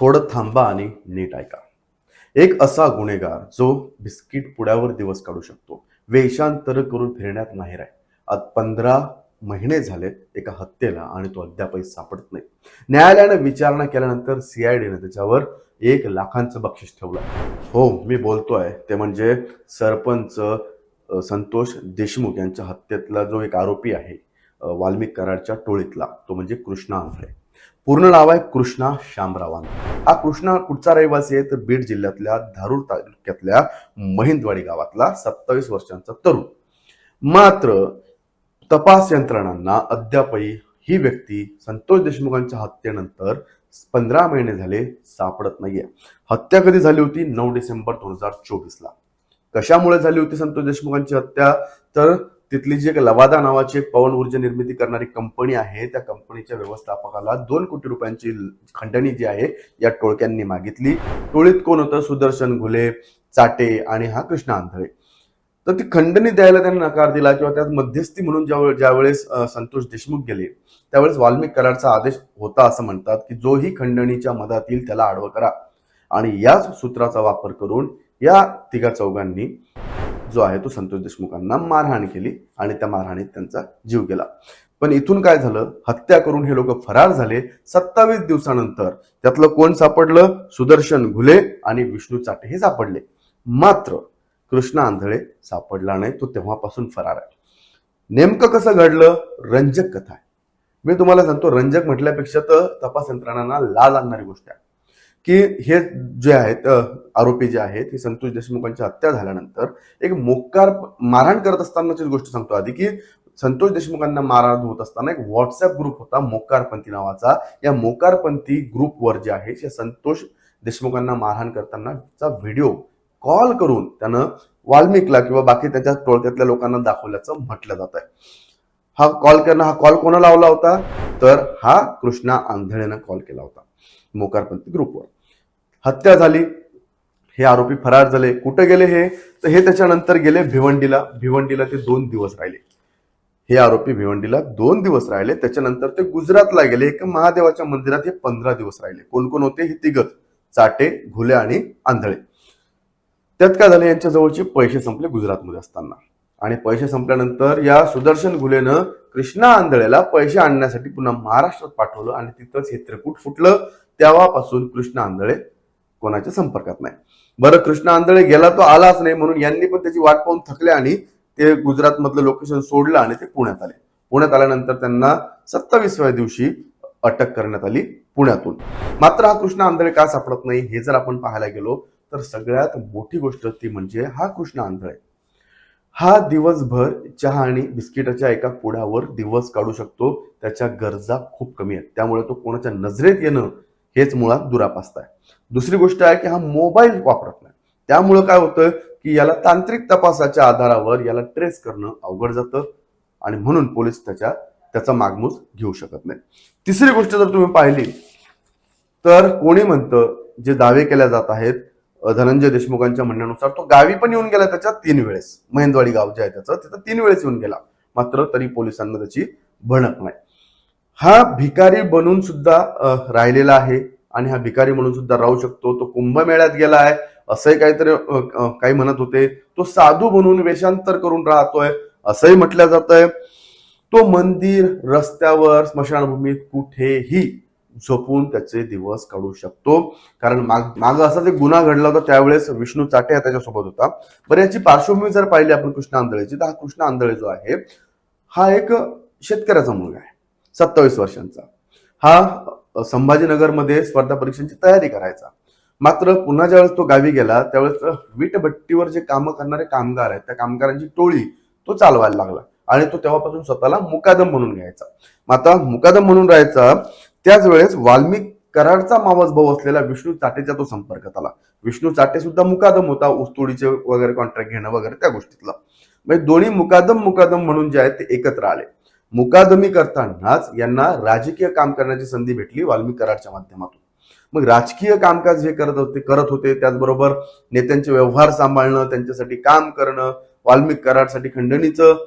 थोडं थांबा आणि नीट ऐका. एक असा गुन्हेगार जो बिस्किट पुड्यावर दिवस काढू शकतो, वेषांतर करून फिरण्यात माहीर आहे. आज 15 महिने झालेत एका हत्येला आणि तो अद्यापही सापडत नाही. न्यायालयानं विचारणा केल्यानंतर सीआयडीने त्याच्यावर 1,00,000चं बक्षीस ठेवलं. हो, मी बोलतोय ते म्हणजे सरपंच संतोष देशमुख यांच्या हत्येतला जो एक आरोपी आहे, वाल्मिक कराडच्या टोळीतला, तो म्हणजे कृष्णा आंधळे. पूर्ण नाव आहे कृष्णा शामराव आंधळे. हा कृष्णा कुठचा रहिवासी आहे तर बीड जिल्ह्यातल्या धारूर तालुक्यातल्या महिंदवाडी गावातला 27 वर्षांचा तरुण. मात्र तपास यंत्रणांना अद्यापही ही व्यक्ती संतोष देशमुखांच्या हत्येनंतर 15 महिने झाले सापडत नाहीये. हत्या कधी झाली होती? 9 डिसेंबर 2024ला. कशामुळे झाली होती संतोष देशमुखांची हत्या? तर तिथली जी एक लवादा नावाची एक पवन ऊर्जा निर्मिती करणारी कंपनी आहे, त्या कंपनीच्या व्यवस्थापकाला 2 कोटी रुपयांची खंडणी जी आहे या टोळक्यांनी मागितली. टोळीत कोण होतं? सुदर्शन घुले, चाटे आणि हा कृष्णा आंधळे. तर ती खंडणी द्यायला त्यांनी नकार दिला किंवा त्यात मध्यस्थी म्हणून ज्यावेळेस संतोष देशमुख गेले त्यावेळेस वाल्मिक कराडचा आदेश होता असं म्हणतात की जोही खंडणीच्या मधात येईल त्याला आडवं करा. आणि याच सूत्राचा वापर करून या तिघा चौघांनी जो आहे तो संतोष देशमुखांना मारहाण केली आणि त्या मारहाणीत त्यांचा जीव गेला. पण इथून काय झालं? हत्या करून हे लोक फरार झाले. 27 दिवसानंतर त्यातलं कोण सापडलं? सुदर्शन घुले आणि विष्णू चाटे हे सापडले. मात्र कृष्णा आंधळे सापडला नाही, तो तेव्हापासून फरार आहे. नेमकं कसं घडलं? रंजक कथा आहे. मी तुम्हाला सांगतो, रंजक म्हटल्यापेक्षा तर तपास यंत्रणांना लाज आणणारी गोष्ट आहे की हे जे आहेत आरोपी जे आहेत हे संतोष देशमुखांची हत्या झाल्यानंतर एक मारहाण करत असतानाची गोष्ट सांगतो आधी की संतोष देशमुखांना मारहाण होत असताना एक व्हॉट्सअप ग्रुप होता मोकारपंथी नावाचा. या मोकारपंथी ग्रुपवर जे आहे हे संतोष देशमुखांना मारहाण करतानाचा व्हिडिओ कॉल करून त्यानं वाल्मिकला किंवा बाकी त्याच्या टोळक्यातल्या लोकांना दाखवल्याचं म्हटलं जात आहे. हा कॉल कोणा लावला होता? तर हा कृष्णा आंधळेनं कॉल केला होता मोकारपंथी ग्रुपवर. हत्या झाली, हे आरोपी फरार झाले. कुठे गेले हे? तर हे त्याच्यानंतर गेले भिवंडीला. भिवंडीला ते 2 दिवस राहिले. हे आरोपी भिवंडीला 2 दिवस राहिले. त्याच्यानंतर ते गुजरातला गेले. एक महादेवाच्या मंदिरात हे 15 दिवस राहिले. कोण कोण होते? हे तिघच, चाटे, घुले आणि आंधळे. त्यात काय झालं? यांच्या जवळचे पैसे संपले गुजरातमध्ये असताना. आणि पैसे संपल्यानंतर या सुदर्शन घुलेनं कृष्णा आंधळेला पैसे आणण्यासाठी पुन्हा महाराष्ट्रात पाठवलं आणि तिथंच हे त्रिकूट फुटलं. तेव्हापासून कृष्णा आंधळे कोणाच्या संपर्कात नाही. बरं, कृष्णा आंधळे गेला तो आलाच नाही म्हणून यांनी पण त्याची वाट पाहून थकले आणि ते गुजरात मधलं लोकेशन सोडलं आणि ते पुण्यात आले. पुण्यात आल्यानंतर त्यांना 27व्या दिवशी अटक करण्यात आली पुण्यातून. मात्र हा कृष्णा आंधळे का सापडत नाही हे जर आपण पाहायला गेलो तर सगळ्यात मोठी गोष्ट ती म्हणजे हा कृष्णा आंधळे हा दिवसभर चहा आणि बिस्किटाच्या एका पुड्यावर दिवस काढू शकतो. त्याच्या गरजा खूप कमी आहेत, त्यामुळे तो कोणाच्या नजरेत येणं हेच मुळात दुरापास्त आहे. दुसरी गोष्ट आहे की हा मोबाईल वापरत नाही, त्यामुळं काय होतं की याला तांत्रिक तपासाच्या आधारावर याला ट्रेस करणं अवघड जातं आणि म्हणून पोलीस त्याचा मागमूस घेऊ शकत नाही. तिसरी गोष्ट जर तुम्ही पाहिली तर कोणी म्हणतं, जे दावे केले जात आहेत धनंजय देशमुखांच्या म्हणण्यानुसार, तो गावी पण येऊन गेला त्याच्या 3 वेळेस. महिंदवाडी गाव जे आहे त्याचं, तिथं 3 वेळेस येऊन गेला. मात्र तरी पोलिसांना त्याची भणक नाही. हा भिकारी बनून सुद्धा राहिलेला आहे आणि हा भिकारी म्हणून सुद्धा राहू शकतो. तो कुंभमेळ्यात गेला आहे असंही काहीतरी काही म्हणत होते. तो साधू बनून वेषांतर करून राहतोय असंही म्हटलं जात आहे. तो मंदिर, रस्त्यावर, स्मशानभूमीत कुठेही झोपून त्याचे दिवस काढू शकतो. कारण माग असाच एक गुन्हा घडला होता, त्यावेळेस विष्णू चाटे त्याच्यासोबत होता. बरं, याची पार्श्वभूमी जर पाहिली आपण कृष्णा आंधळेची, तर हा कृष्णा आंधळे जो आहे हा एक शेतकऱ्याचा मुलगा आहे, 27 वर्षांचा. हा संभाजीनगरमध्ये स्पर्धा परीक्षांची तयारी करायचा. मात्र पुन्हा ज्यावेळेस तो गावी गेला त्यावेळेस वीटभट्टीवर जे कामं करणारे कामगार आहेत त्या कामगारांची टोळी तो चालवायला लागला आणि तो तेव्हापासून स्वतःला मुकादम म्हणून घ्यायचा. आता मुकादम म्हणून राहायचा त्याच वेळेस वाल्मिक कराडचा मावस भाऊ असलेला विष्णू चाटेच्या तो संपर्कात आला. विष्णू चाटे सुद्धा मुकादम होता, ऊसतोडीचे वगैरे कॉन्ट्रॅक्ट घेणं वगैरे त्या गोष्टीतला. म्हणजे दोन्ही मुकादम म्हणून जे आहेत ते एकत्र आले. मुकादमी करतानाच यांना राजकीय काम करण्याची संधी भेटली वाल्मिक कराडच्या माध्यमातून. मग राजकीय कामकाज हे करत होते त्याचबरोबर नेत्यांचे व्यवहार सांभाळणं, त्यांच्यासाठी काम करणं, वाल्मिक कराडसाठी खंडणीचं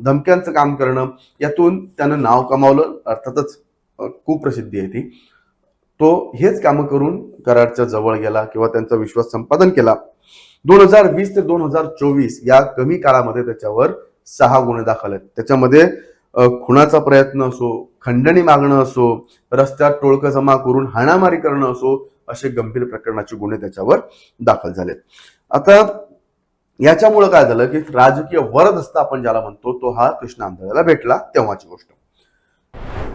धमक्यांचं काम करणं, यातून त्यानं नाव कमावलं. अर्थातच खूप प्रसिद्धी आहे ती. तो हेच कामं करून कराडच्या जवळ गेला किंवा त्यांचा विश्वास संपादन केला. 2020 ते 2024 या कमी काळामध्ये त्याच्यावर 6 गुन्हे दाखल आहेत. त्याच्यामध्ये खुनाचा प्रयत्न असो, खंडणी मागणं असो, रस्त्यात टोळकं जमा करून हाणामारी करणं असो, असे गंभीर प्रकरणाचे गुन्हे त्याच्यावर दाखल झाले. आता याच्यामुळे काय झालं की राजकीय वरदहस्त आपण ज्याला म्हणतो तो हा कृष्णा आंधळेला भेटला तेव्हाची गोष्ट.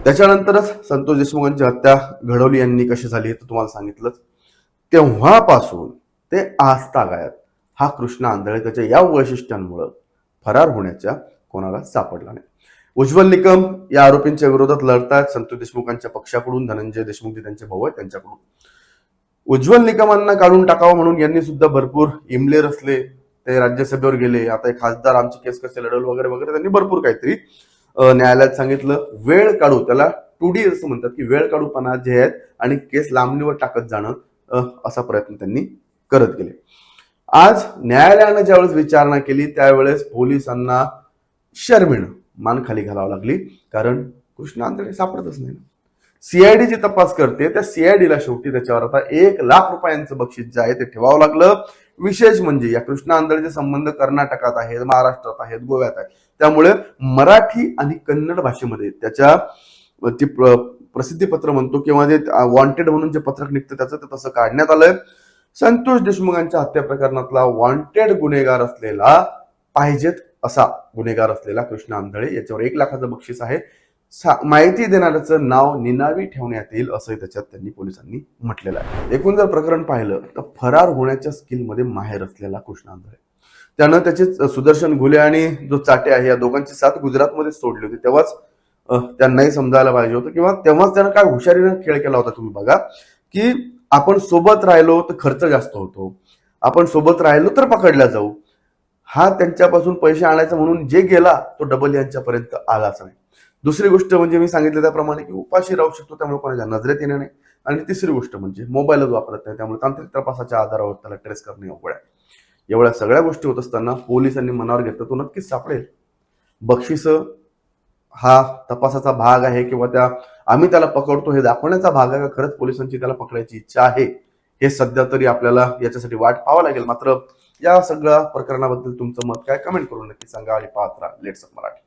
त्याच्यानंतरच संतोष देशमुखांची हत्या घडवली यांनी कशी झाली हे तुम्हाला सांगितलंच. तेव्हापासून ते आजतागायत हा कृष्णा आंधळे त्याच्या या वैशिष्ट्यांमुळे फरार होण्याच्या कोणाला सापडला नाही. उज्ज्वल निकम या आरोपींच्या विरोधात लढतायत संतोष देशमुखांच्या पक्षाकडून, धनंजय देशमुख जे त्यांचे भाऊ आहेत त्यांच्याकडून. उज्ज्वल निकमांना काढून टाकावं म्हणून यांनी सुद्धा भरपूर इमले रचले. ते राज्यसभेवर गेले, आता एक खासदार आमची केस कसे लढवलं वगैरे वगैरे त्यांनी भरपूर काहीतरी न्यायालयात सांगितलं. वेळ काढू, त्याला 2D असं म्हणतात की वेळ काढूपणा जे आहेत आणि केस लांबणीवर टाकत जाणं असा प्रयत्न त्यांनी करत गेले. आज न्यायालयानं ज्यावेळेस विचारणा केली त्यावेळेस पोलिसांना शर्मीनं मान खाली घालावं लागली, कारण कृष्णा आंधळे सापडतच नाही. सीआयडी जी तपास करते त्या सीआयडीला शेवटी त्याच्यावर आता 1 लाख रुपयांचं बक्षीस जे आहे ते ठेवावं लागलं. विशेष म्हणजे या कृष्णा आंधळेचे संबंध कर्नाटकात आहेत, महाराष्ट्रात आहेत, गोव्यात आहेत. त्यामुळे मराठी आणि कन्नड भाषेमध्ये त्याच्या ती प्रसिद्धीपत्र म्हणतो किंवा जे वॉन्टेड म्हणून जे पत्रक निघतं त्याचं ते तसं काढण्यात आलंय. संतोष देशमुखांच्या हत्या प्रकरणातला वॉन्टेड गुन्हेगार असलेला, पाहिजेत असा गुन्हेगार असलेला कृष्णा आंधळे याच्यावर 1 लाखाचं बक्षीस आहे. माहिती देणाऱ्याचं नाव निनावी ठेवण्यात येईल असंही त्याच्यात त्यांनी पोलिसांनी म्हटलेलं आहे. एकूण जर प्रकरण पाहिलं तर फरार होण्याच्या स्किलमध्ये माहेर असलेला कृष्णा आंधळे, त्यानं त्याचे सुदर्शन घुले आणि जो चाटे आहे या दोघांची साथ गुजरातमध्ये सोडली होती. तेव्हाच त्यांनाही समजायला पाहिजे होतं किंवा तेव्हाच त्यानं काय हुशारीनं खेळ केला होता. तुम्ही बघा की आपण सोबत राहिलो तर खर्च जास्त होतो, आपण सोबत राहिलो तर पकडल्या जाऊ. हा त्यांच्यापासून पैसे आणायचा म्हणून जे गेला तो डबल यांच्यापर्यंत आलाच नाही. दुसरी गोष्ट म्हणजे मी सांगितलं त्याप्रमाणे की उपाशी राहू शकतो, त्यामुळे कोणाच्या नजरेत येणार नाही. आणि तिसरी गोष्ट म्हणजे मोबाईलच वापरत नाही, त्यामुळे तांत्रिक तपासाच्या आधारावर त्याला ट्रेस करणे अवघड आहे. एवढ्या सगळ्या गोष्टी होत असताना पोलिसांनी मनावर घेतलं तो नक्कीच सापडेल. बक्षीस हा तपासाचा भाग आहे किंवा त्या आम्ही त्याला पकडतो हे दाखवण्याचा भाग आहे का खरंच पोलिसांची त्याला पकडायची इच्छा आहे, हे सध्या तरी आपल्याला याच्यासाठी वाट पाहावं लागेल. मात्र या सगळ्या प्रकरणाबद्दल तुमचं मत काय, कमेंट करून नक्की सांगा आणि पाहत राहा लेट्स अप मराठी.